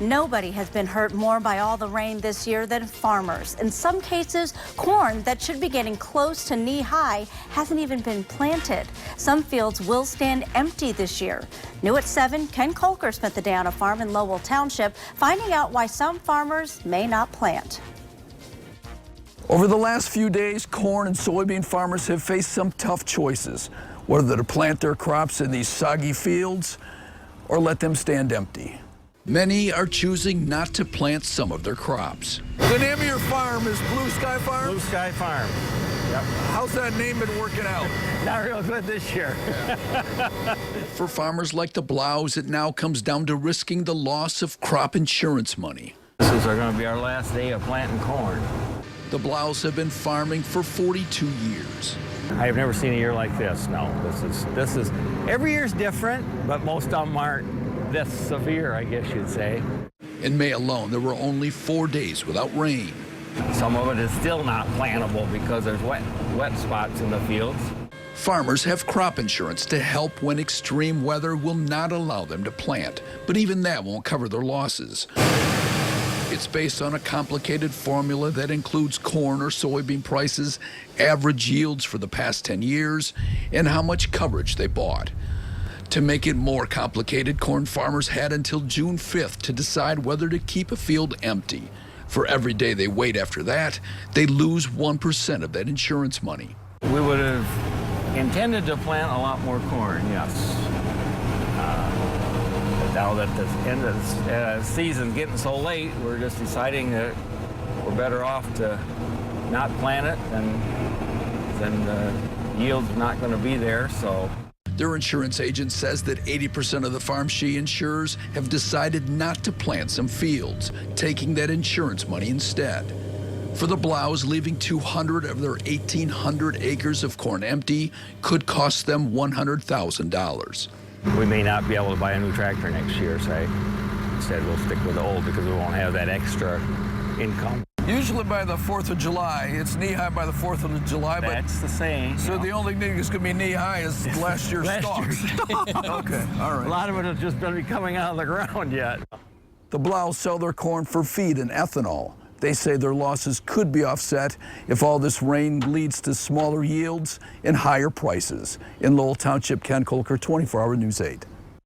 Nobody has been hurt more by all the rain this year than farmers. In some cases, corn that should be getting close to knee-high hasn't even been planted. Some fields will stand empty this year. New at 7, Ken Kolker spent the day on a farm in Lowell Township, finding out why some farmers may not plant. Over the last few days, corn and soybean farmers have faced some tough choices, whether to plant their crops in these soggy fields or let them stand empty. Many are choosing not to plant some of their crops. The name of your farm is Blue Sky Farm? Blue Sky Farm. Yep. How's that name been working out? Not real good this year. For farmers like the Blaus, it now comes down to risking the loss of crop insurance money. This is going to be our last day of planting corn. The Blaus have been farming for 42 years. I've never seen a year like this, no. This is every year's different, but most of them aren't this severe, I guess you'd say. In May alone, there were only 4 days without rain. Some of it is still not plantable because there's wet spots in the fields. Farmers have crop insurance to help when extreme weather will not allow them to plant, but even that won't cover their losses. It's based on a complicated formula that includes corn or soybean prices, average yields for the past 10 years, and how much coverage they bought. To make it more complicated, corn farmers had until June 5th to decide whether to keep a field empty. For every day they wait after that, they lose 1% of that insurance money. We would have intended to plant a lot more corn, yes. Now that the end of the season's getting so late, we're just deciding that we're better off to not plant it, then the yield's not going to be there. So their insurance agent says that 80% of the farms she insures have decided not to plant some fields, taking that insurance money instead. For the Blaus, leaving 200 of their 1,800 acres of corn empty could cost them $100,000. We may not be able to buy a new tractor next year, say. Instead, we'll stick with the old because we won't have that extra income. Usually by the 4th of July, it's knee-high by the 4th of July. That's the saying. So the only thing that's going to be knee-high is last year's stalks. Okay, all right. A lot of it has just been coming out of the ground yet. The Blaus sell their corn for feed and ethanol. They say their losses could be offset if all this rain leads to smaller yields and higher prices. In Lowell Township, Ken Kolker, 24 Hour News 8.